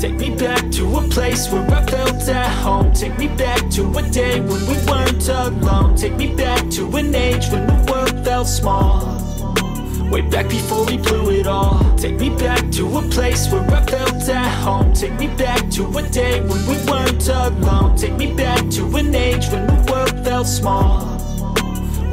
Take me back to a place where I felt at home. Take me back to a day when we weren't alone. Take me back to an age when the world felt small. Way back before we blew it all. Take me back to a place where I felt at home. Take me back to a day when we weren't alone. Take me back to an age when the world felt small.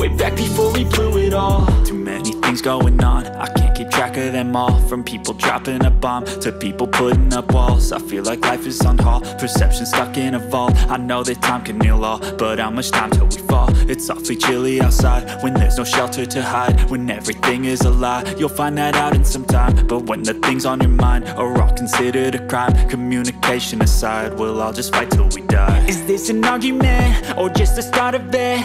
Way back before we blew it all. Too many things going on, I can't keep track of them all. From people dropping a bomb to people putting up walls. I feel like life is on hold, perception stuck in a vault. I know that time can heal all, but how much time till we fall? It's awfully chilly outside, when there's no shelter to hide. When everything is a lie, you'll find that out in some time. But when the things on your mind are all considered a crime, communication aside, we'll all just fight till we die. Is this an argument, or just the start of it?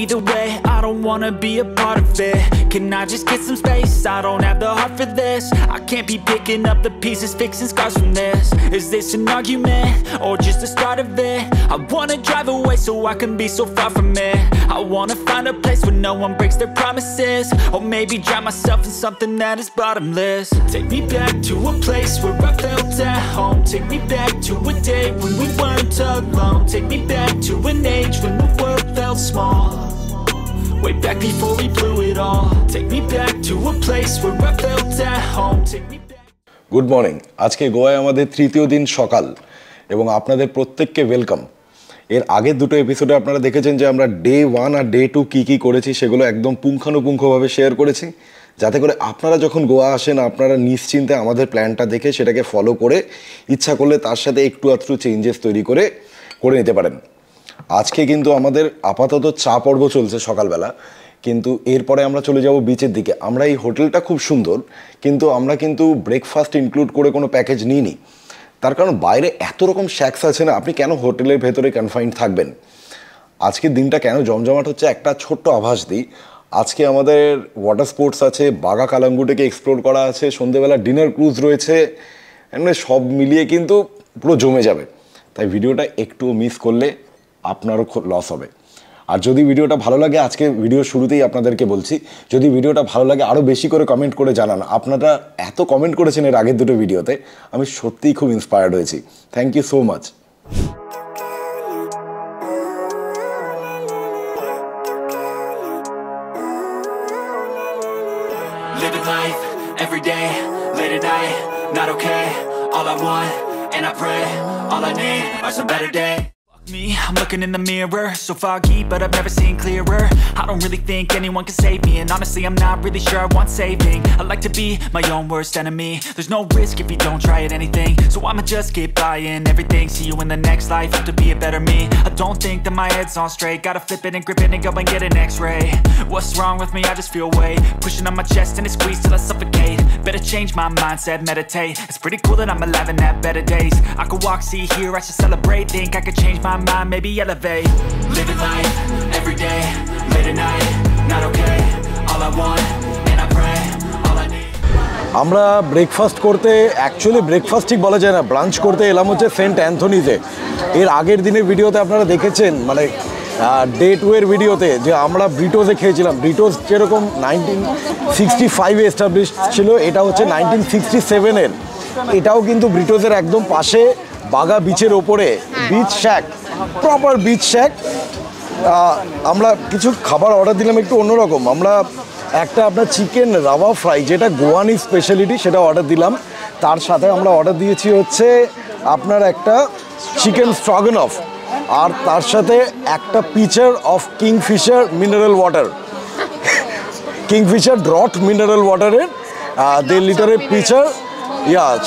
Either way, I don't wanna be a part of it. Can I just get some space? I don't have the heart for this. I can't be picking up the pieces, fixing scars from this. Is this an argument, or just the start of it? I wanna drive away so I can be so far from it. I wanna find a place where no one breaks their promises. Or maybe drown myself in something that is bottomless. Take me back to a place where I felt at home. Take me back to a day when we weren't alone. Take me back to an age when the world felt small. Way back before we blew it all. Take me back to a place where I felt at home. Take me back. Good morning. আজকে গোয়ায় আমাদের তৃতীয় দিন সকাল এবং আপনাদের প্রত্যেককে welcome. এর আগের দুটো এপিসোডে আপনারা দেখেছেন যে আমরা ডে 1 আর ডে 2 কী করেছি সেগুলো একদম পুঙ্খানুপুঙ্খভাবে শেয়ার করেছি, যাতে করে আপনারা যখন গোয়া আসেন আপনারা নিশ্চিন্তে আমাদের প্ল্যানটা দেখে সেটাকে ফলো করে ইচ্ছা করলে তার সাথে একটু আধটু চেঞ্জেস তৈরি করে নিতে পারেন। আজকে কিন্তু আমাদের আপাতত চা পর্ব চলছে সকালবেলা, কিন্তু এরপরে আমরা চলে যাব বিচের দিকে। আমরা এই হোটেলটা খুব সুন্দর, কিন্তু আমরা কিন্তু ব্রেকফাস্ট ইনক্লুড করে কোনো প্যাকেজ নিইনি। তার কারণ বাইরে এত রকম শ্যাক্স আছে না, আপনি কেন হোটেলের ভেতরে কনফাইন্ড থাকবেন। আজকের দিনটা কেন জমজমাট হচ্ছে একটা ছোট্ট আভাস দিই। আজকে আমাদের ওয়াটার স্পোর্টস আছে, বাগা কালাঙ্গুটেকে এক্সপ্লোর করা আছে, সন্ধ্যেবেলা ডিনার ক্রুজ রয়েছে, মানে সব মিলিয়ে কিন্তু পুরো জমে যাবে। তাই ভিডিওটা একটু মিস করলে আপনারও লস হবে। আর যদি ভিডিওটা ভালো লাগে, আজকে ভিডিও শুরুতেই আপনাদেরকে বলছি, যদি ভিডিওটা ভালো লাগে আরও বেশি করে কমেন্ট করে জানান। আপনারা এত কমেন্ট করেছেন এর আগের দুটো ভিডিওতে, আমি সত্যিই খুব ইন্সপায়ার্ড হয়েছি। Thank you so much. Living life every day, late at night, not okay. All I want, and I pray, all I need are some better days. Me, I'm looking in the mirror, so foggy, but I've never seen clearer. I don't really think anyone can save me, and honestly I'm not really sure I want saving. I like to be my own worst enemy. There's no risk if you don't try at anything, so I'ma just keep buying everything. See you in the next life, have to be a better me. I don't think that my head's on straight, gotta flip it and grip it and go and get an x-ray. What's wrong with me? I just feel weight pushing on my chest and it squeezes till I suffocate. Better change my mindset, meditate. It's pretty cool that I'm alive and have better days. I could walk, see, hear, I should celebrate. Think I could change my mind, maybe elevate. Living life every day, late at night, not okay. All I want, and I pray, all I need. আমরা breakfast করতে, actually breakfast ঠিক বলা যায় না, branch করতে এলাম হচ্ছে Saint অ্যান্থনিজে। এর আগের দিনের ভিডিওতে আপনারা দেখেছেন, মানে ডে 2 এর ভিডিওতে, যে আমরা ব্রিটোজে খেয়েছিলাম। ব্রিটোজ যেরকম 1965-এ এস্টাবলিশ ছিল, এটা হচ্ছে 1967-এর। এটাও কিন্তু ব্রিটোজের একদম পাশে বাগা বিচের ওপরে, বিচ শ্যাক, প্রপার বিচ শ্যাক। আমরা কিছু খাবার অর্ডার দিলাম একটু অন্যরকম। আমরা একটা আপনার চিকেন রাওয়া ফ্রাই, যেটা গোয়ানি স্পেশালিটি, সেটা অর্ডার দিলাম। তার সাথে আমরা অর্ডার দিয়েছি হচ্ছে আপনার একটা চিকেন স্ট্রগনফ, আর তার সাথে একটা pitcher of Kingfisher mineral water, Kingfisher ড্রট মিনারেল ওয়াটারের 1.5 লিটারের পিচার।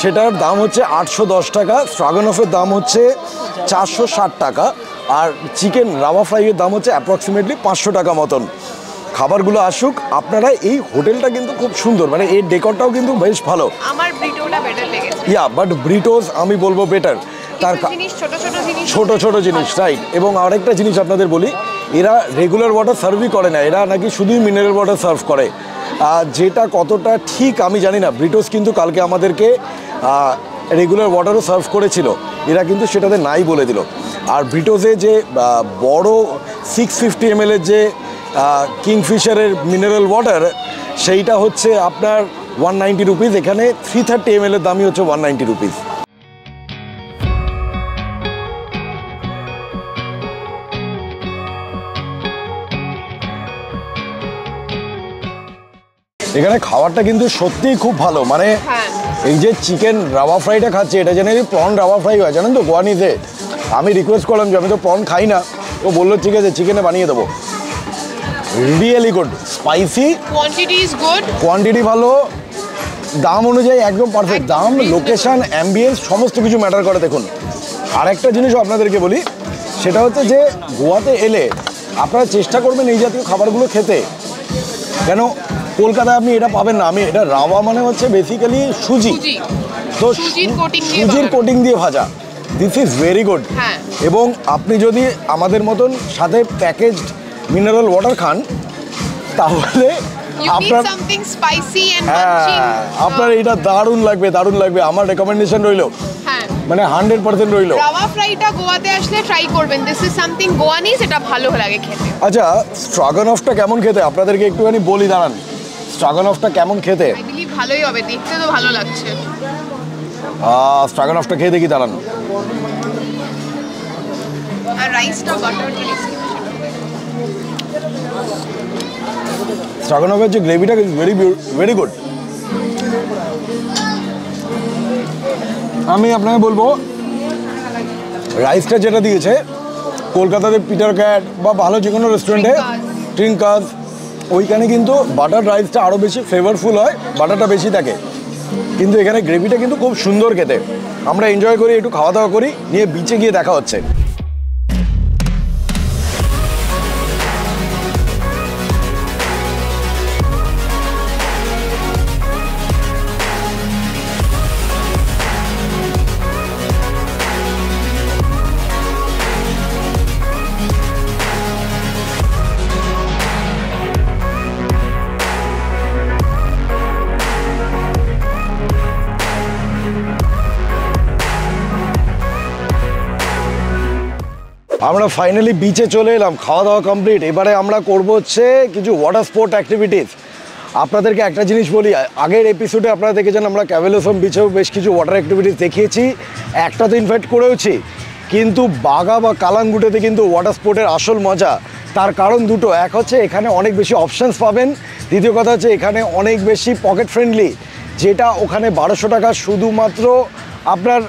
সেটার দাম হচ্ছে 810 টাকা, স্ট্রগনফের দাম হচ্ছে 460 টাকা, আর চিকেন রাওয়া ফ্রাইয়ের দাম হচ্ছে অ্যাপ্রক্সিমেটলি 500 টাকা মতন। খাবারগুলো আসুক। আপনারা, এই হোটেলটা কিন্তু খুব সুন্দর, মানে এর ডেকরটাও কিন্তু বেশ ভালো। আমার ব্রিটোটা বেটার লেগেছে। বাট ব্রিটোজ আমি বলবো বেটার। তার ছোট ছোট জিনিস, রাইট। এবং আরেকটা জিনিস আপনাদের বলি, এরা রেগুলার ওয়াটার সার্ভই করে না, এরা নাকি শুধুই মিনারেল ওয়াটার সার্ভ করে, যেটা কতটা ঠিক আমি জানি না। ব্রিটোজ কিন্তু কালকে আমাদেরকে রেগুলার ওয়াটারও সার্ভ করেছিল, এরা কিন্তু সেটাতে নাই বলে দিল। আর ব্রিটোজে যে বড় 650 ml যে কিংফিশারের মিনারেল ওয়াটার, সেইটা হচ্ছে আপনার 190 রুপিস। এখানে 330 ml দামই হচ্ছে 190 রুপিস। এখানে খাবারটা কিন্তু সত্যিই খুব ভালো, মানে হ্যাঁ। এই যে চিকেন রাওয়া ফ্রাইটা খাচ্ছি, এটা জেনে প্রন রাওয়া ফ্রাই হয় জানেন তো গোয়ানিতে। আমি রিকোয়েস্ট করলাম যে আমি তো প্রন খাই না, তো বললো ঠিক আছে চিকেনে বানিয়ে দেবো। Really good, spicy, quantity is good, quantity ভালো, দাম অনুযায়ী একদম পারফেক্ট। দাম, লোকেশন, অ্যাম্বিয়েন্স সমস্ত কিছু ম্যাটার করে। দেখুন আর একটা জিনিসও আপনাদেরকে বলি, সেটা হচ্ছে যে গোয়াতে এলে আপনারা চেষ্টা করবেন এই জাতীয় খাবারগুলো খেতে, কেন কলকাতায় আপনি এটা পাবেন না। আমি এটা রাওয়া মানে হচ্ছে বেসিক্যালি সুজি, তো সুজির কোটিং দিয়ে ভাজা, দিস ইজ ভেরি গুড। এবং আপনি যদি আমাদের মতন সাথে প্যাকেজড মিনারেল ওয়াটার খান তাহলে আপনার এটা দারুণ লাগবে, দারুণ লাগবে। আমার রেকমেন্ডেশন রইলো, মানে 100% রইলো। রাওয়া ফ্রাইটা গোয়াতে আসলে ট্রাই করবেন, দিস ইজ সামথিং গোয়ানিজ, এটা ভালো লাগে খেতে। আচ্ছা স্ট্রাগনফটা কেমন খেতে আপনাদেরকে একটুখানি বলি, দাঁড়ান। স্ট্রাগনফটা কেমন খেতে? আই বিলিভ ভালোই হবে, দেখতে তো ভালো লাগছে। স্ট্রাগনফটা খেয়ে দেখি, দাঁড়ান। আর রাইসটা বাটার টেস্টি। স্ট্রাগনফের যে গ্রেভিটা ইজ ভেরি গুড। আমি আপনাকে বলবো রাইসটা যেটা দিয়েছে কলকাতাতে পিটার ক্যাট বা ভালো যে কোনো রেস্টুরেন্টে, ট্রিঙ্কাস, ওইখানে কিন্তু বাটার রাইসটা আরও বেশি ফ্লেভারফুল হয়, বাটারটা বেশি থাকে, কিন্তু এখানে গ্রেভিটা কিন্তু খুব সুন্দর খেতে। আমরা এনজয় করি, একটু খাওয়া দাওয়া করি, নিয়ে বিচে গিয়ে দেখা হচ্ছে। আমরা ফাইনালি বিচে চলে এলাম, খাওয়া দাওয়া কমপ্লিট। এবারে আমরা করব হচ্ছে কিছু ওয়াটার স্পোর্ট অ্যাক্টিভিটিস। আপনাদেরকে একটা জিনিস বলি, আগের এপিসোডে আপনারা দেখেছেন আমরা ক্যাভেলোসম বিচেও বেশ কিছু ওয়াটার অ্যাক্টিভিটিস দেখিয়েছি, একটা তো ইনভাইট করেওছি, কিন্তু বাগা বা কালাঙ্গুটেতে কিন্তু ওয়াটার স্পোর্টের আসল মজা। তার কারণ দুটো, এক হচ্ছে এখানে অনেক বেশি অপশানস পাবেন, দ্বিতীয় কথা হচ্ছে এখানে অনেক বেশি পকেট ফ্রেন্ডলি, যেটা ওখানে 1200 টাকা শুধুমাত্র আপনার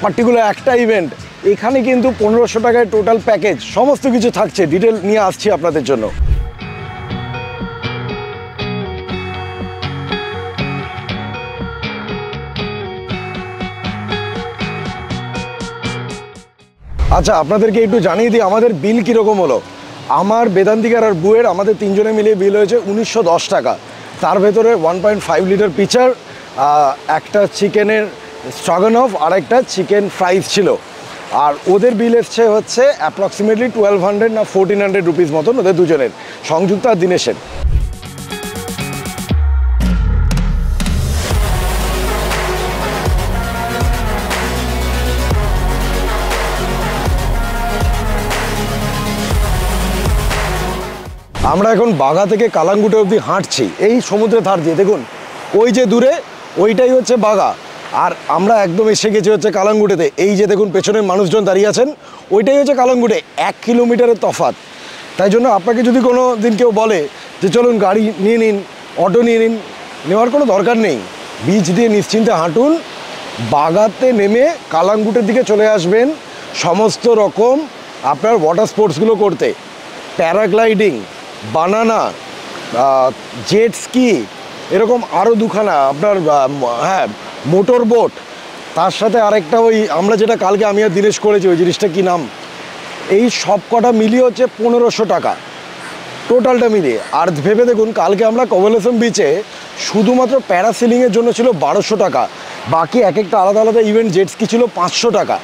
পার্টিকুলার একটা ইভেন্ট। এখানে কিন্তু 1500 টাকায় টোটাল প্যাকেজ, সমস্ত কিছু থাকছে। ডিটেল নিয়ে আসছি আপনাদের জন্য। আচ্ছা আপনাদেরকে একটু জানিয়ে দিই আমাদের বিল কীরকম হলো। আমার, বেদান্তিকার আর বুয়ের, আমাদের তিনজনে মিলিয়ে বিল হয়েছে 1910 টাকা। তার ভেতরে 1.5 লিটার পিচার, একটা চিকেনের স্ট্রাগনফ আর একটা চিকেন ফ্রাইস ছিল। আর ওদের বিল এসছে হচ্ছে অ্যাপ্রক্সিমেটলি 1200 না 1400 রুপিস মতন, ওদের দুজনের, সংযুক্ত আর দিনেশের। আমরা এখন বাগা থেকে কালাঙ্গুটে অবধি হাঁটছি এই সমুদ্রের ধার দিয়ে। দেখুন ওই যে দূরে ওইটাই হচ্ছে বাগা, আর আমরা একদম এসে গেছি হচ্ছে কালাঙ্গুটেতে। এই যে দেখুন পেছনের মানুষজন দাঁড়িয়ে আছেন, ওইটাই হচ্ছে কালাঙ্গুটে, 1 কিলোমিটারের তফাৎ। তাই জন্য আপনাকে যদি কোনো দিন কেউ বলে যে চলুন গাড়ি নিয়ে নিন, অটো নিয়ে নিন, নেওয়ার কোনো দরকার নেই। বিচ দিয়ে নিশ্চিন্তে হাঁটুন, বাগাতে নেমে কালাঙ্গুটের দিকে চলে আসবেন সমস্ত রকম আপনার ওয়াটার স্পোর্টসগুলো করতে। প্যারাগ্লাইডিং, বানানা, জেট স্কি, এরকম আরও দুখানা আপনার, হ্যাঁ মোটর বোট, তার সাথে আরেকটা ওই আমরা যেটা কালকে আমি আর দিনেশ করেছি, ওই জিনিসটা কী নাম, এই সব কটা মিলিয়ে হচ্ছে 1500 টাকা টোটালটা মিলিয়ে। আর ভেবে দেখুন কালকে আমরা কমলেশন বিচে শুধুমাত্র প্যারাসিলিংয়ের জন্য ছিল 1200 টাকা, বাকি এক একটা আলাদা আলাদা ইভেন্ট জেট স্কি ছিল 500 টাকা।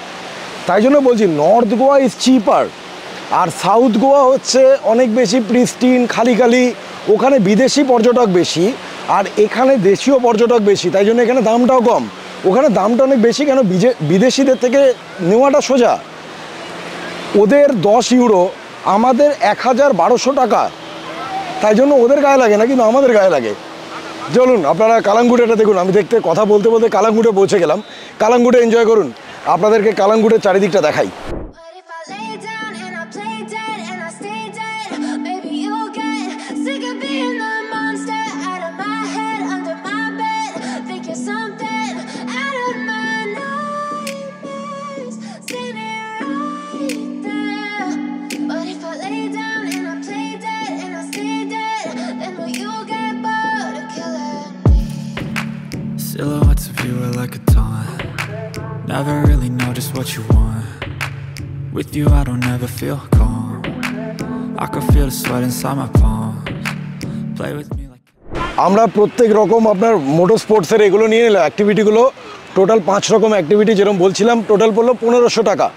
তাই জন্য বলছি নর্থ গোয়া ইজ চিপার, আর সাউথ গোয়া হচ্ছে অনেক বেশি প্রিস্টিন, খালি খালি, ওখানে বিদেশি পর্যটক বেশি আর এখানে দেশীয় পর্যটক বেশি, তাই জন্য এখানে দামটাও কম। ওখানে দামটা অনেক বেশি কেন, বিদেশিদের থেকে নেওয়াটা সোজা। ওদের 10 ইউরো, আমাদের 1000-1200 টাকা, তাই জন্য ওদের গায়ে লাগে না, কিন্তু আমাদের গায়ে লাগে। চলুন আপনারা কালাঙ্গুটেটা দেখুন, আমি দেখতে কথা বলতে বলতে কালাঙ্গুটে পৌঁছে গেলাম। কালাঙ্গুটে এনজয় করুন, আপনাদেরকে কালাঙ্গুটের চারিদিকটা দেখাই। With you I don't ever feel calm. I can feel the sweat inside my palms. Play with me like আমরা প্রত্যেক রকম আপনার মোটর স্পোর্টসের এগুলো নিয়ে নিলাম অ্যাক্টিভিটিগুলো টোটাল 5 রকম অ্যাক্টিভিটি যেরকম বলছিলাম টোটাল পড়লো 1500 টাকা।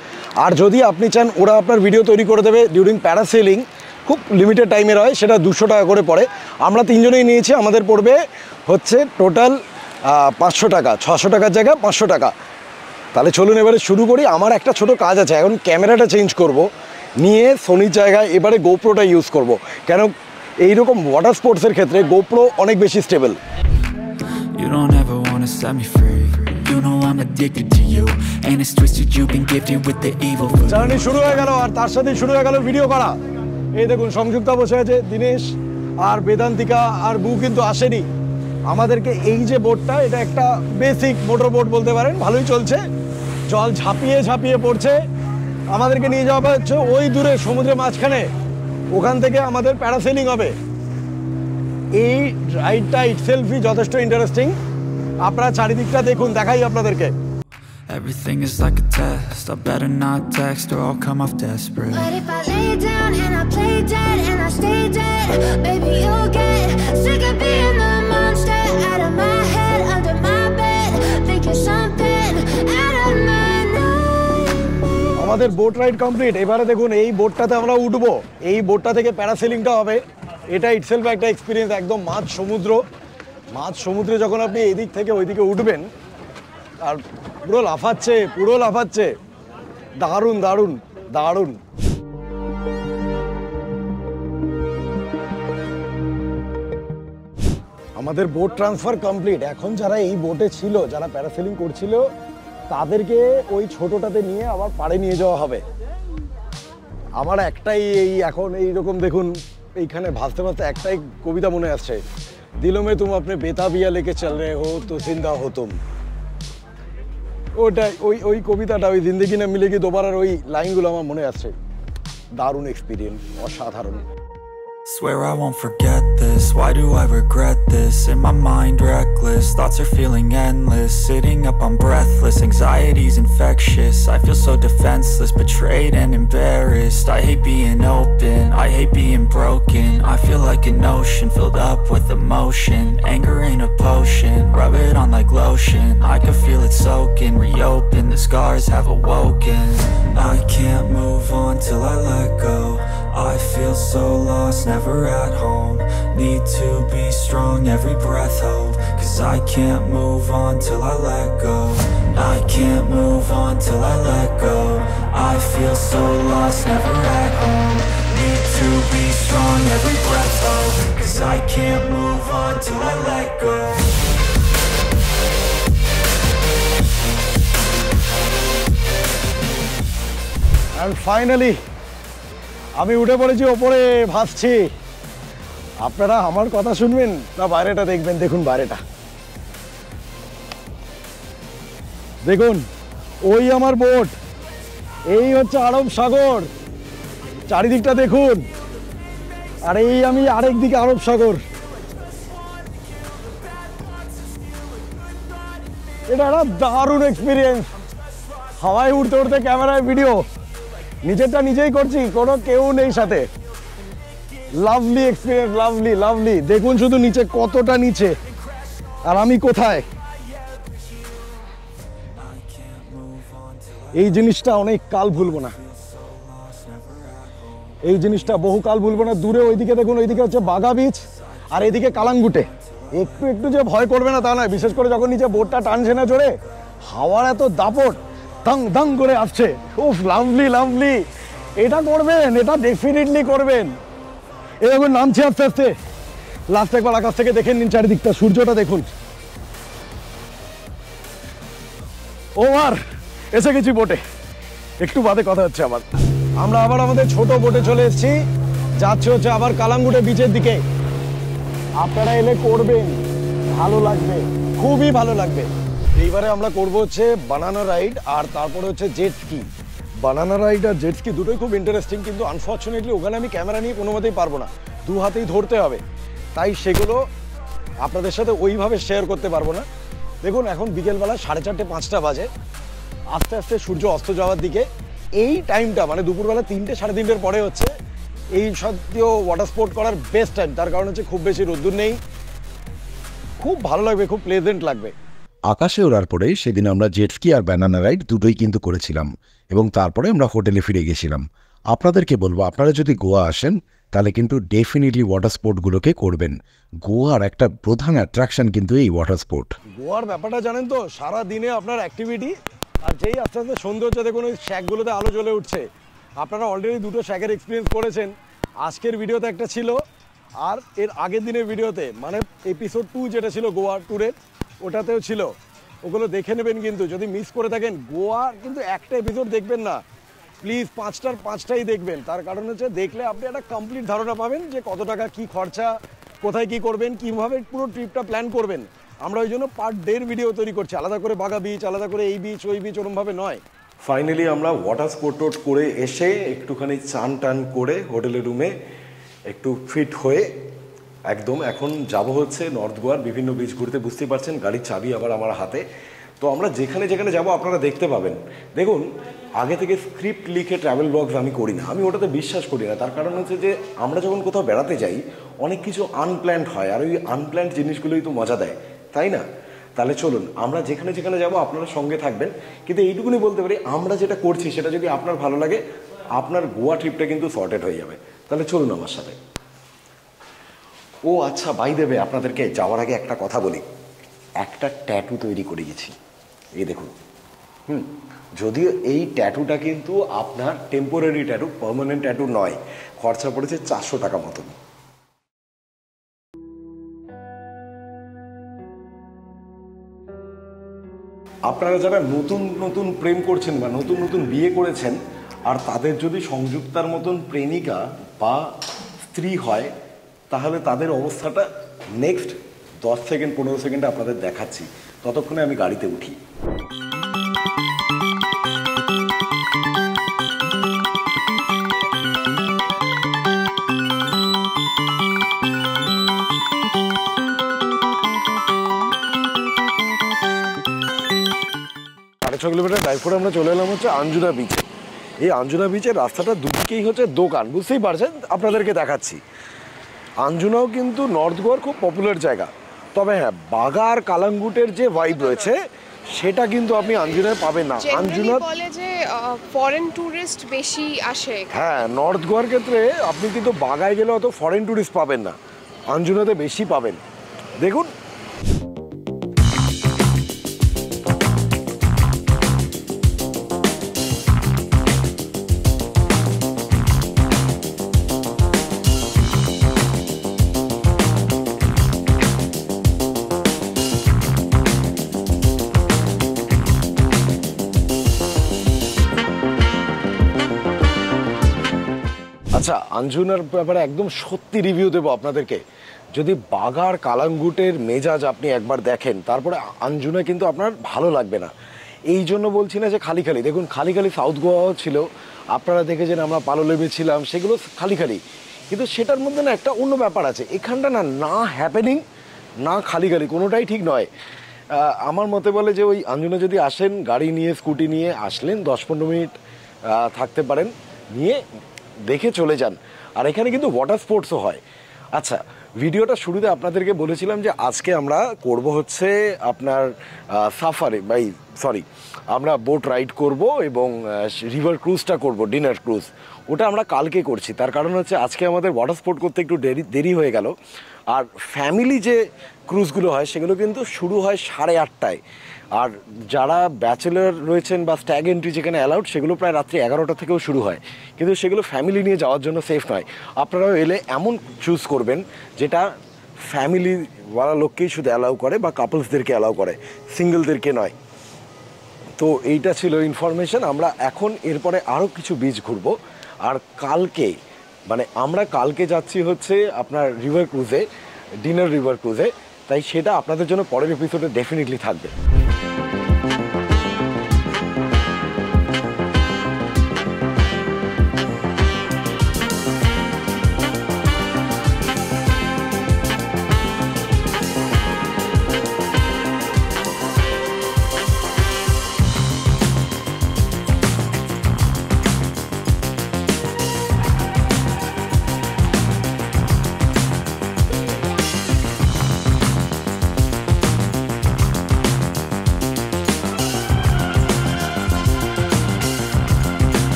আর যদি আপনি চান ওরা আপনার ভিডিও তৈরি করে দেবে ডিউরিং প্যারাসেলিং, খুব লিমিটেড টাইমের হয়, সেটা 200 টাকা করে পড়ে। আমরা তিনজনেই নিয়েছি, আমাদের পড়বে হচ্ছে টোটাল 500 টাকা, 600 টাকার জায়গায় 500 টাকা। তাহলে চলুন এবারে শুরু করি। আমার একটা ছোট কাজ আছে, এখন ক্যামেরাটা চেঞ্জ করব, নিয়ে সোনির জায়গায় এবারে গোপ্রোটা ইউজ করব, কেন এইরকম ওয়াটার স্পোর্টসের ক্ষেত্রে গোপ্রো অনেক বেশি stable. you don't ever wanna set me free. You know I'm addicted to you, and it's twisted. You've been gifted with the evil food. Journey শুরু হয়ে গেল, আর তার সাথে শুরু হয়ে গেল ভিডিও করা। এই দেখুন সংযুক্তা বসে আছে, দীনেশ আর বেদান্তিকা আর বু কিন্তু আসেনি। আমাদেরকে এই যে বোটটা, এটা একটা বেসিক মোটর বোট বলতে পারেন, ভালোই চলছে, জল ঝাঁপিয়ে ঝাঁপিয়ে পড়ছে। আমাদেরকে নিয়ে যাওয়া হচ্ছে ওই দূরে সমুদ্রের মাঝখানে, ওখান থেকে আমাদের প্যারাসেলিং হবে। এই রাইডটা ইটসেলফই যথেষ্ট ইন্টারেস্টিং। আপনারা চারিদিকটা দেখুন, দেখাই আপনাদেরকে। Everything is like a test. I better not text or I'll come off desperate. But if I lay down and I play dead and I stay dead, baby you'll get sick of being the monster out of my head, under my bed, thinking something out of my nightmares. আমাদের boat ride complete. এবারে দেখুন এই বোটটাতে আমরা উঠবো, এই বোটটা থেকে প্যারাসেলিংটা হবে। এটা ইটসেলফ একটা এক্সপিরিয়েন্স, একদম মাঝ সমুদ্রে যখন আপনি এদিক থেকে ওইদিকে উঠবেন আর পুরো লাফাচ্ছে, দারুণ দারুণ দারুণ। আমাদের বোট ট্রান্সফার কমপ্লিট। এখন যারা এই বোটে ছিল, যারা প্যারাসেলিং করছিল, তাদেরকে ওই ছোটটাতে নিয়ে আবার পাড়ে নিয়ে যাওয়া হবে। আমার একটাই এই এখন এইরকম দেখুন এইখানে ভাসতে ভাসতে একটাই কবিতা মনে আসছে, দিলো মে তুম আপনি বেতাবিয়া লেকে চল রে হো তো জিন্দা হো তুম। ওটাই ওই কবিতাটা, ওই জিন্দেগি না মিলেগি দোবারার ওই লাইনগুলো আমার মনে আসছে। দারুণ এক্সপিরিয়েন্স, অসাধারণ। Swear I won't forget this. Why do I regret this? In my mind reckless, thoughts are feeling endless. Sitting up I'm breathless, anxiety's infectious. I feel so defenseless, betrayed and embarrassed. I hate being open, I hate being broken. I feel like an ocean filled up with emotion. Anger ain't a potion, rub it on like lotion. I can feel it soaking, reopen, the scars have awoken. I can't move on till I let go. I feel so lost, never at home. Need to be strong, every breath hold. Cause I can't move on till I let go. I can't move on till I let go. I feel so lost, never at home. Need to be strong, every breath hold. Cause I can't move on till I let go. And finally আমি উঠে পড়েছি ওপরে, ভাসছি। আপনারা আমার কথা শুনবেন না বাইরেটা দেখবেন? দেখুন বাইরেটা, দেখুন ওই আমার বোট, এই হচ্ছে আরব সাগর, চারিদিকটা দেখুন, আর এই আমি আরেক দিকে আরব সাগর। এটা একটা দারুণ এক্সপিরিয়েন্স। হাওয়ায় উঠতে উঠতে ক্যামেরায় ভিডিও, নিজেরটা নিজেই করছি, কোনো কেউ নেই সাথে। Lovely experience, lovely. দেখুন শুধু নিচে কতটা নিচে, আর আমি কোথায়। এই জিনিসটা অনেক কাল ভুলবো না, এই জিনিসটা বহু কাল ভুলবো না। দূরে ওইদিকে দেখুন, ওইদিকে হচ্ছে বাগা বিচ, আর এদিকে কালাঙ্গুটে। একটু যে ভয় করবে না তা নয়, বিশেষ করে যখন নিচে বোটটা টানছে না জোরে, হাওয়ার এত দাপট দাং করে আসছে। উফ, লাভলি। এটা করবেন, এটা ডেফিনেটলি করবেন। এরকম নামছে আস্তে আস্তে, লাস্ট একবার আকাশ থেকে দেখে নিন চারিদিকটা, সূর্যটা দেখুন। ওভার এসে গেছি বোটে, একটু বাদে কথা হচ্ছে আবার। আমরা আবার আমাদের ছোট বোটে চলে এসেছি, যাচ্ছে হচ্ছে আবার কালাঙ্গুটে বিচের দিকে। আপনারা এলে করবেন, ভালো লাগবে, খুবই ভালো লাগবে। এইবারে আমরা করবো হচ্ছে বানানা রাইড, আর তারপরে হচ্ছে জেট স্কি। বানানা রাইড আর জেট স্কি দুটোই খুব ইন্টারেস্টিং, কিন্তু আনফর্চুনেটলি ওখানে আমি ক্যামেরা নিয়ে কোনো মতেই পারবো না, দু হাতেই ধরতে হবে, তাই সেগুলো আপনাদের সাথে ওইভাবে শেয়ার করতে পারবো না। দেখুন এখন বিকেলবেলা 4:30-5টা বাজে, আস্তে আস্তে সূর্য অস্ত যাওয়ার দিকে। এই টাইমটা মানে দুপুরবেলা 3টে সাড়ে 3টের পরে হচ্ছে এই সত্যিও ওয়াটার স্পোর্ট করার বেস্ট টাইম। তার কারণ হচ্ছে খুব বেশি রোদ্দুর নেই, খুব ভালো লাগবে, খুব প্লেজেন্ট লাগবে। আকাশে ওড়ার পরে সেদিন আমরা জেটস্কি আর ব্যানানা রাইড দুটোই কিন্তু করেছিলাম এবং তারপরে আমরা হোটেলে ফিরে গেছিলাম। আপনাদেরকে বলবো, আপনারা যদি গোয়া আসেন তাহলে কিন্তু ডেফিনেটলি ওয়াটার স্পোর্টগুলোকে করবেন। গোয়ার একটা প্রধান অ্যাট্রাকশন কিন্তু এই ওয়াটার স্পোর্ট। গোয়ার ব্যাপারটা জানেন তো, সারা দিনে আপনার অ্যাক্টিভিটি, আর যেই আস্তে আস্তে সন্ধ্যে হচ্ছে দেখুন ওই শ্যাকগুলোতে আলো জ্বলে উঠছে। আপনারা অলরেডি দুটো শ্যাকের এক্সপিরিয়েন্স করেছেন, আজকের ভিডিওতে একটা ছিল আর এর আগের দিনের ভিডিওতে মানে এপিসোড 2 যেটা ছিল গোয়া ট্যুরের ওটাতেও ছিল, ওগুলো দেখে নেবেন। কিন্তু যদি মিস করে থাকেন, গোয়ার কিন্তু একটা এপিসোড দেখবেন না প্লিজ, 5টার 5টাই দেখবেন। তার কারণ হচ্ছে দেখলে আপনি একটা কমপ্লিট ধারণা পাবেন যে কত টাকা কি খরচা, কোথায় কি করবেন, কীভাবে পুরো ট্রিপটা প্ল্যান করবেন। আমরা ওই জন্য পার ডের ভিডিও তৈরি করছি, আলাদা করে বাগা বিচ, আলাদা করে এই বিচ ওই বিচ, ওরমভাবে নয়। ফাইনালি আমরা ওয়াটার স্পোর্ট করে এসে একটুখানি চান টান করে হোটেলের রুমে একটু ফিট হয়ে একদম এখন যাব হচ্ছে নর্থ গোয়ার বিভিন্ন বিচ ঘুরতে। বুঝতেই পারছেন গাড়ির চাবি আবার আমার হাতে। তো আমরা যেখানে যেখানে যাব আপনারা দেখতে পাবেন। দেখুন, আগে থেকে স্ক্রিপ্ট লিখে ট্রাভেল ব্লগস আমি করি না, আমি ওটাতে বিশ্বাস করি না। তার কারণ হচ্ছে যে আমরা যখন কোথাও বেড়াতে যাই অনেক কিছু আনপ্ল্যান্ড হয়, আর ওই আনপ্ল্যান্ড জিনিসগুলোই তো মজা দেয়, তাই না? তাহলে চলুন আমরা যেখানে যেখানে যাব আপনারা সঙ্গে থাকবেন। কিন্তু এইটুকুনি বলতে পারি, আমরা যেটা করছি সেটা যদি আপনার ভালো লাগে, আপনার গোয়া ট্রিপটা কিন্তু সর্টেড হয়ে যাবে। তাহলে চলুন আমার সাথে। ও আচ্ছা, বাই দেবে আপনাদেরকে যাওয়ার আগে একটা কথা বলি, একটা ট্যাটু তৈরি করে গেছি, এই দেখুন। যদিও এই ট্যাটুটা কিন্তু আপনার টেম্পোরারি ট্যাটু, পার্মানেন্ট ট্যাটু নয়। খরচা পড়েছে 400 টাকা মতন। আপনারা যারা নতুন নতুন প্রেম করছেন বা নতুন নতুন বিয়ে করেছেন, আর তাদের যদি সংযুক্তার মতন প্রেমিকা বা স্ত্রী হয়, তাহলে তাদের অবস্থাটা নেক্সট 10 সেকেন্ড 15 সেকেন্ডে আপনাদের দেখাচ্ছি। ততক্ষণে আমি গাড়িতে উঠি। সাড়ে 6 কিলোমিটার ড্রাইভ করে আমরা চলে এলাম হচ্ছে আঞ্জুনা বিচে। এই আঞ্জুনা বিচের রাস্তাটা দুদিকেই হচ্ছে দোকান, বুঝতেই পারছেন, আপনাদেরকে দেখাচ্ছি। আঞ্জুনাও কিন্তু নর্থ গোয়ার খুব পপুলার জায়গা, তবে হ্যাঁ বাগা আর কালাঙ্গুটের যে ভাইব রয়েছে সেটা কিন্তু আপনি আঞ্জুনায় পাবেন না। আঞ্জুনা বলে যে ফরেন টুরিস্ট বেশি আসে। হ্যাঁ, নর্থ গোয়ার ক্ষেত্রে আপনি কিন্তু বাগায় গেলে অত ফরেন টুরিস্ট পাবেন না, আঞ্জুনাতে বেশি পাবেন। দেখুন আচ্ছা, আঞ্জুনার ব্যাপারে একদম সত্যি রিভিউ দেবো আপনাদেরকে। যদি বাগার কালাঙ্গুটের মেজাজ আপনি একবার দেখেন, তারপরে আঞ্জুনা কিন্তু আপনার ভালো লাগবে না। এই জন্য বলছি না যে খালি খালি, দেখুন খালি খালি সাউথ গোয়াও ছিল, আপনারা দেখেছেন আমরা পালোলেমে ছিলাম, সেগুলো খালি খালি, কিন্তু সেটার মধ্যে না একটা অন্য ব্যাপার আছে। এখানটা না না হ্যাপেনিং না খালি খালি, কোনোটাই ঠিক নয়। আমার মতে বলে যে ওই আঞ্জুনা যদি আসেন গাড়ি নিয়ে, স্কুটি নিয়ে আসলেন, 10-15 মিনিট থাকতে পারেন, নিয়ে দেখে চলে যান। আর এখানে কিন্তু ওয়াটার স্পোর্টসও হয়। আচ্ছা, ভিডিওটা শুরুতে আপনাদেরকে বলেছিলাম যে আজকে আমরা করব হচ্ছে আপনার সাফারি আমরা বোট রাইড করব এবং রিভার ক্রুজটা করব, ডিনার ক্রুজ। ওটা আমরা কালকে করছি, তার কারণ হচ্ছে আজকে আমাদের ওয়াটার স্পোর্ট করতে একটু দেরি হয়ে গেল। আর ফ্যামিলি যে ক্রুজগুলো হয় সেগুলো কিন্তু শুরু হয় 8:30টায়, আর যারা ব্যাচেলার রয়েছেন বা স্ট্যাগ এন্ট্রি যেখানে অ্যালাউড, সেগুলো প্রায় রাত্রি 11টা থেকেও শুরু হয়, কিন্তু সেগুলো ফ্যামিলি নিয়ে যাওয়ার জন্য সেফ নয়। আপনারাও এলে এমন চুজ করবেন যেটা ফ্যামিলিওয়ালা লোককেই শুধু অ্যালাউ করে বা কাপলসদেরকে অ্যালাউ করে, সিঙ্গেলদেরকে নয়। তো এইটা ছিল ইনফরমেশন। আমরা এখন এরপরে আরও কিছু বিচ ঘুরবো। আর কালকে আমরা কালকে যাচ্ছি হচ্ছে আপনার রিভার ক্রুজে, ডিনার রিভার ক্রুজে, তাই সেটা আপনাদের জন্য পরের এপিসোডে ডেফিনেটলি থাকবে।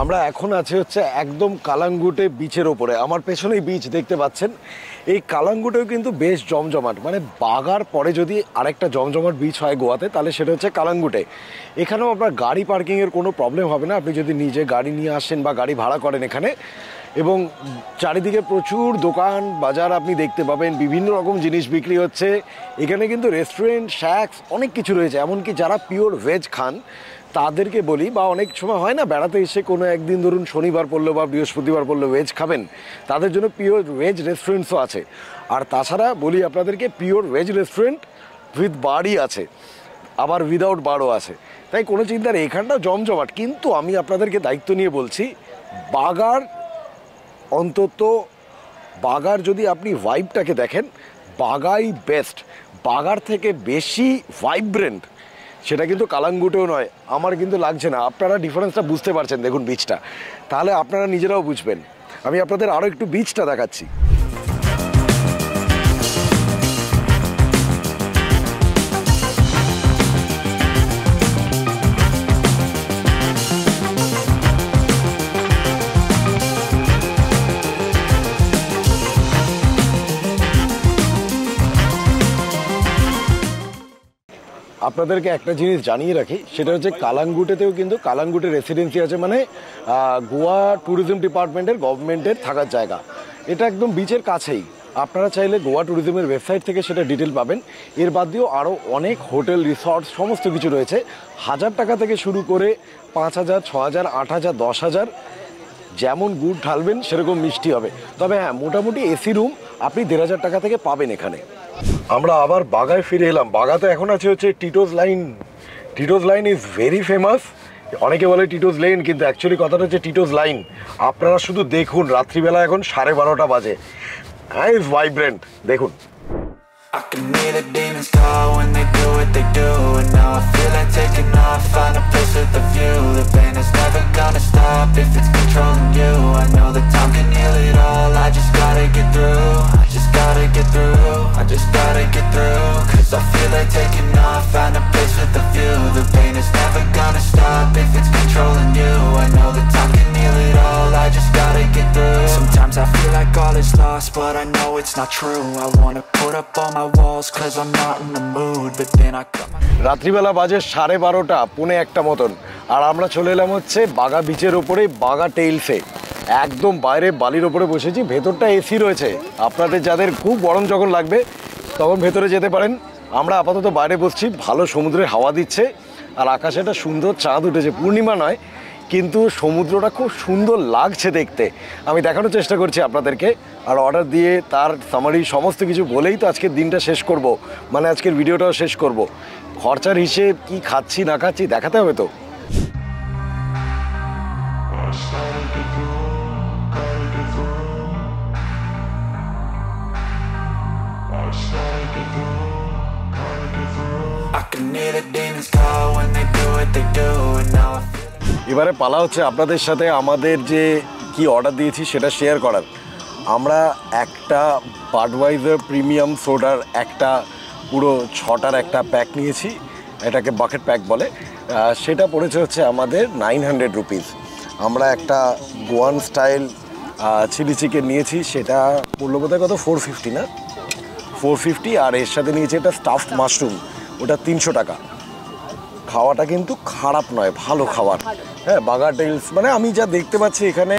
আমরা এখন আছি হচ্ছে একদম কালাঙ্গুটে বিচের ওপরে। আমার পেছনেই বিচ দেখতে পাচ্ছেন। এই কালাঙ্গুটেও কিন্তু বেশ জমজমাট, মানে বাগার পরে যদি আরেকটা জমজমাট বিচ হয় গোয়াতে তাহলে সেটা হচ্ছে কালাঙ্গুটে। এখানেও আপনার গাড়ি পার্কিংয়ের কোনো প্রবলেম হবে না, আপনি যদি নিজে গাড়ি নিয়ে আসেন বা গাড়ি ভাড়া করেন এখানে। এবং চারিদিকে প্রচুর দোকান বাজার আপনি দেখতে পাবেন, বিভিন্ন রকম জিনিস বিক্রি হচ্ছে এখানে। কিন্তু রেস্টুরেন্ট, শ্যাক্স অনেক কিছু রয়েছে। এমনকি যারা পিওর ভেজ খান তাদেরকে বলি, বা অনেক সময় হয় না বেড়াতে এসে কোনো একদিন ধরুন শনিবার পড়লো বা বৃহস্পতিবার পড়লো ভেজ খাবেন, তাদের জন্য পিওর ভেজ রেস্টুরেন্টসও আছে। আর তাছাড়া বলি আপনাদেরকে, পিওর ভেজ রেস্টুরেন্ট উইথ বারই আছে, আবার উইদাউট বারও আছে। তাই কোনো চিন্তা নেই, এখানটাও জমজমাট। কিন্তু আমি আপনাদেরকে দায়িত্ব নিয়ে বলছি, বাগার অন্তত বাগার যদি আপনি ভাইবটাকে দেখেন, বাগাই বেস্ট। বাগার থেকে বেশি ভাইব্রেন্ট সেটা কিন্তু কালাঙ্গুটেও নয়, আমার কিন্তু লাগছে না। আপনারা ডিফারেন্সটা বুঝতে পারছেন, দেখুন বিচটা, তাহলে আপনারা নিজেরাও বুঝবেন। আমি আপনাদের আরও একটু বিচটা দেখাচ্ছি। আপনাদেরকে একটা জিনিস জানিয়ে রাখি, সেটা হচ্ছে কালাঙ্গুটেতেও কিন্তু কালাঙ্গুটে রেসিডেন্সি আছে, মানে গোয়া ট্যুরিজম ডিপার্টমেন্টের, গভর্নমেন্টের থাকার জায়গা। এটা একদম বিচের কাছেই। আপনারা চাইলে গোয়া ট্যুরিজমের ওয়েবসাইট থেকে সেটা ডিটেল পাবেন। এর বাদ দিয়েও আরও অনেক হোটেল, রিসর্ট সমস্ত কিছু রয়েছে। 1000 টাকা থেকে শুরু করে 5000, 6000, 8000, 10000, যেমন গুড় ঢালবেন সেরকম মিষ্টি হবে। তবে হ্যাঁ, মোটামুটি এসি রুম আপনি 1500 টাকা থেকে পাবেন এখানে। আমরা আবার বাগায় ফিরে এলাম। বাগাতে এখন আছে হচ্ছে Tito's lane. Tito's lane is very famous. অনেকে বলে টিটোস লেন, কিন্তু অ্যাকচুয়ালি কথাটা হচ্ছে টিটোস লাইন। আপনারা শুধু দেখুন, রাত্রিবেলা এখন 12:30 বাজে, হ্যাঁ, ইজ ভাইব্রেন্ট, দেখুন। I can hear the demons call when they do what they do. And now I feel like taking off, find a place with a view. The pain is never gonna stop if it's controlling you. I know that time can heal it all, I just gotta get through. I just gotta get through, I just gotta get through. Cause I feel like taking off, find a place with a view. The pain is never gonna stop if it's controlling you. I know that time can heal it all, I just gotta get through. Sometimes I feel like all is lost, but I know it's not true. I wanna put up all my walls cause I'm not in the mood, but then I got my... রাত্রিবেলা বাজে 12:30, 1:45 মতন, আর আমরা চলে এলাম হচ্ছে বাগা বিচের ওপরে, বাগা টেইলসে। একদম বাইরে বালির ওপরে বসেছি, ভেতরটা এসি রয়েছে। আপনাদের যাদের খুব গরম যখন লাগবে তখন ভেতরে যেতে পারেন। আমরা আপাতত বাইরে বসছি, ভালো সমুদ্রের হাওয়া দিচ্ছে, আর আকাশে একটা সুন্দর চাঁদ উঠেছে। পূর্ণিমা নয়, কিন্তু সমুদ্রটা খুব সুন্দর লাগছে দেখতে। আমি দেখানোর চেষ্টা করছি আপনাদেরকে, আর অর্ডার দিয়ে তার সামারি সমস্ত কিছু বলেই তো আজকের দিনটা শেষ করব, মানে আজকের ভিডিওটাও শেষ করব। খরচার হিসেব, কি খাচ্ছি না খাচ্ছি দেখাতে হবে তো। I can hear the demons call when they do what they do. And now I feel এবারে পালা হচ্ছে আপনাদের সাথে আমাদের যে কি অর্ডার দিয়েছি সেটা শেয়ার করার। আমরা একটা বাডওয়াইজার প্রিমিয়াম সোডার একটা পুরো 6টার একটা প্যাক নিয়েছি, এটাকে বাকেট প্যাক বলে। সেটা পড়েছে হচ্ছে আমাদের 900 রুপিস। আমরা একটা গোয়ান স্টাইল চিলি চিকেন নিয়েছি, সেটা পড়লো বোধহয় কত, 450 না, 450। আর এর সাথে নিয়েছি একটা স্টাফড মাশরুম, ওটা 300 টাকা। খাওয়াটা কিন্তু খারাপ নয়, ভালো খাবার। হ্যাঁ, বাগা টেইলস মানে আমি যা দেখতে পাচ্ছি এখানে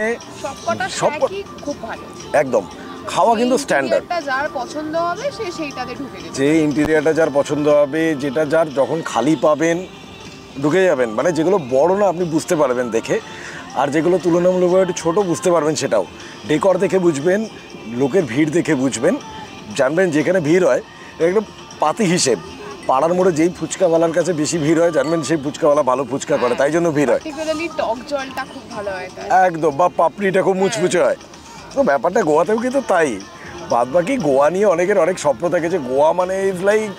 সব খুব ভালো, একদম খাওয়া কিন্তু স্ট্যান্ডার্ড। যার পছন্দ হবে সে সেইটাতে ঢুকে যাবে, যে ইন্টেরিয়ারটা যার পছন্দ হবে, যেটা যার যখন খালি পাবেন ঢুকে যাবেন। মানে যেগুলো বড় না আপনি বুঝতে পারবেন দেখে, আর যেগুলো তুলনামূলকভাবে একটু ছোটো বুঝতে পারবেন সেটাও। ডেকর দেখে বুঝবেন, লোকের ভিড় দেখে বুঝবেন, জানবেন যেখানে ভিড় হয় একদম পাতি হিসেব। পাড়ার মোড়ে যেই ফুচকাওয়ালার কাছে বেশি ভিড় হয় জানবেন সেই ফুচকাওয়ালা ভালো ফুচকা করে, তাই জন্য ভিড় হয়। টক জলটা খুব ভালো হয় একদম, বা পাপড়িটা খুব মুচমুচে হয়। তো ব্যাপারটা গোয়াতেও কিন্তু তাই। বাদ বাকি গোয়া নিয়ে অনেকের অনেক স্বপ্ন থাকে যে গোয়া মানে ইজ লাইক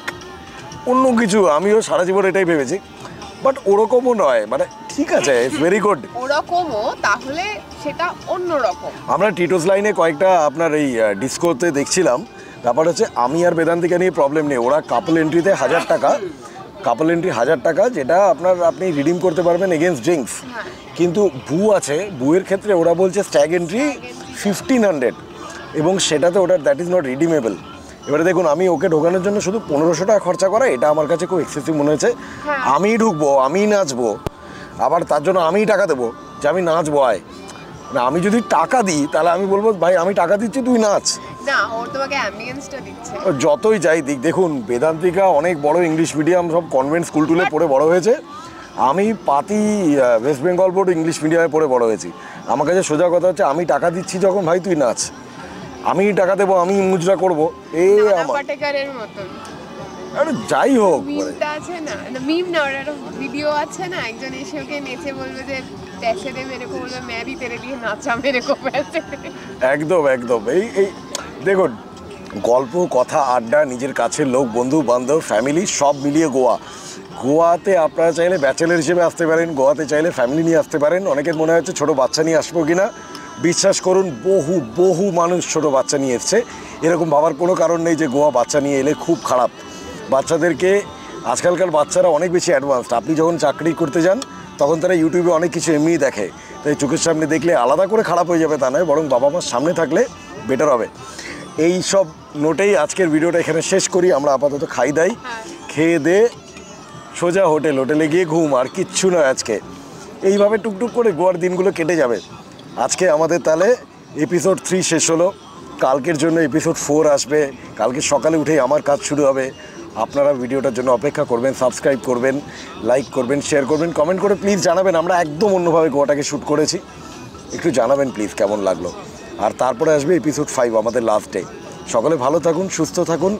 অন্য কিছু। আমিও সারা জীবন এটাই ভেবেছি, বাট ওরকমও নয়। মানে ঠিক আছে, ইটস ভেরি গুড, ওরকমও, তাহলে সেটা অন্যরকম। আমরা টিটোস লাইনে কয়েকটা আপনার এই ডিস্কোতে দেখছিলাম। ব্যাপার হচ্ছে আমি আর বেদান্তিকা নিয়ে প্রবলেম নেই, ওরা কাপল এন্ট্রিতে 1000 টাকা, কাপল এন্ট্রি 1000 টাকা, যেটা আপনি রিডিম করতে পারবেন এগেনস্ট ড্রিঙ্কস। কিন্তু বু আছে, বুয়ের ক্ষেত্রে ওরা বলছে স্ট্যাগ এন্ট্রি 1500 এবং সেটাতে ওটা দ্যাট ইজ নট রিডিমেবল। এবারে দেখুন, আমি ওকে ঢোকানোর জন্য শুধু 1500 টাকা খরচা করা, এটা আমার কাছে খুব এক্সেসিভ মনে হয়েছে। আমিই ঢুকবো, আমিই নাচবো, আবার তার জন্য আমিই টাকা দেবো যে আমি নাচবো। আয় না, আমি যদি টাকা দিই তাহলে আমি বলবো ভাই আমি টাকা দিচ্ছি, তুই নাচ না, ওর তোমাকে অ্যাম্বিয়েন্সটা দিচ্ছে। যতই যাই দিক, দেখুন বেদান্তিকা অনেক বড় ইংলিশ মিডিয়াম সব কনভেন্ট স্কুল টুলে পড়ে বড় হয়েছে, আমি পাতি ওয়েস্ট বেঙ্গল বোর্ড ইংলিশ মিডিয়ামে পড়ে বড় হয়েছি। আমার কাছে সোজা কথা হচ্ছে, আমি টাকা দিচ্ছি যখন ভাই তুই নাচ, আমি টাকা দেবো, আমি মুজরা করবো, এই আমার পাটেকারের মতন। আরে যাই হোক, মিমটা আছে না, মিম না, ওর একটা ভিডিও আছে না, একজন এসে ওকে নেচে বলবে যে पैसे दे मेरे को, बोलবে मैं भी तेरे लिए नाचा मेरे को पैसे दे। একদম একদম। এই দেখুন, গল্প কথা আড্ডা, নিজের কাছের লোক, বন্ধু বান্ধব, ফ্যামিলি সব মিলিয়ে গোয়াতে আপনারা চাইলে ব্যাচেলার হিসেবে আসতে পারেন, গোয়াতে চাইলে ফ্যামিলি নিয়ে আসতে পারেন। অনেকের মনে হচ্ছে ছোটো বাচ্চা নিয়ে আসবো কিনা, বিশ্বাস করুন বহু মানুষ ছোটো বাচ্চা নিয়ে এসছে। এরকম ভাবার কোনো কারণ নেই যে গোয়া বাচ্চা নিয়ে এলে খুব খারাপ। বাচ্চাদেরকে, আজকালকার বাচ্চারা অনেক বেশি অ্যাডভান্সড। আপনি যখন চাকরি করতে যান তখন তারা ইউটিউবে অনেক কিছু এমনিই দেখে, তাই চোখের সামনে দেখলে আলাদা করে খারাপ হয়ে যাবে তা নয়, বরং বাবা মার সামনে থাকলে বেটার হবে। এই সব নোটেই আজকের ভিডিওটা এখানে শেষ করি। আমরা আপাতত খাই দাই, খেয়ে দে সোজা হোটেলে গিয়ে ঘুম, আর কিচ্ছু নয় আজকে। এইভাবে টুকটুক করে গোয়ার দিনগুলো কেটে যাবে। আজকে আমাদের তাহলে এপিসোড 3 শেষ হলো, কালকের জন্য এপিসোড 4 আসবে। কালকে সকালে উঠেই আমার কাজ শুরু হবে। আপনারা ভিডিওটার জন্য অপেক্ষা করবেন, সাবস্ক্রাইব করবেন, লাইক করবেন, শেয়ার করবেন, কমেন্ট করে প্লিজ জানাবেন আমরা একদম অন্যভাবে গোয়াটাকে শ্যুট করেছি, একটু জানাবেন প্লিজ কেমন লাগলো। আর তারপরে আসবে এপিসোড 5, আমাদের লাস্ট ডে। সকলে ভালো থাকুন, সুস্থ থাকুন।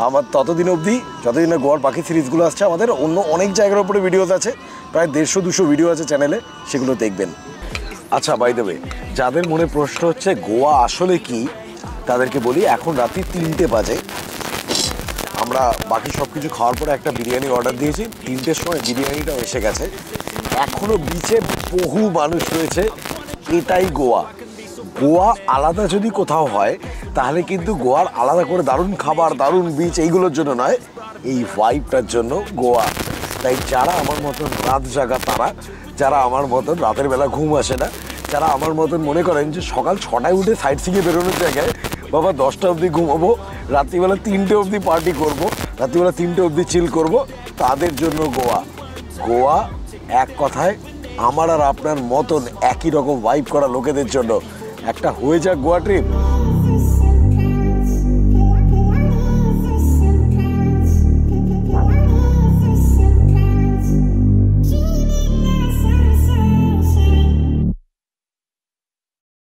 আমার ততদিন অবধি, যতদিন না গোয়ার বাকি সিরিজগুলো আসছে, আমাদের অন্য অনেক জায়গার উপরে ভিডিওস আছে, প্রায় 150-200 ভিডিও আছে চ্যানেলে, সেগুলো দেখবেন। আচ্ছা, বাই দ্য ওয়ে, যাদের মনে প্রশ্ন হচ্ছে গোয়া আসলে কি, তাদেরকে বলি এখন রাত্রি 3টে বাজে। আমরা বাকি সব কিছু খাওয়ার পরে একটা বিরিয়ানি অর্ডার দিয়েছি, 3টের সময় বিরিয়ানিটাও এসে গেছে। এখনও বিচে বহু মানুষ রয়েছে, এটাই গোয়া। গোয়া আলাদা যদি কোথাও হয় তাহলে কিন্তু গোয়ার আলাদা করে দারুণ খাবার, দারুণ বিচ এইগুলোর জন্য নয়, এই ভাইবটার জন্য গোয়া। তাই যারা আমার মতন রাত জাগা, তারা যারা আমার মতন রাতের বেলা ঘুম আসে না, যারা আমার মতন মনে করেন যে সকাল 6টায় উঠে সাইড সিঁড়ে বেরোনোর জায়গায় বাবা 10টা অবধি ঘুমাবো, রাত্রিবেলা 3টে অবধি পার্টি করব, রাত্রিবেলা 3টে অবধি চিল করব, তাদের জন্য গোয়া এক কথায় আমার আর আপনার মতন একই রকম ভাইব করা লোকেদের জন্য একটা হয়ে যাক গোয়া ট্রিপ।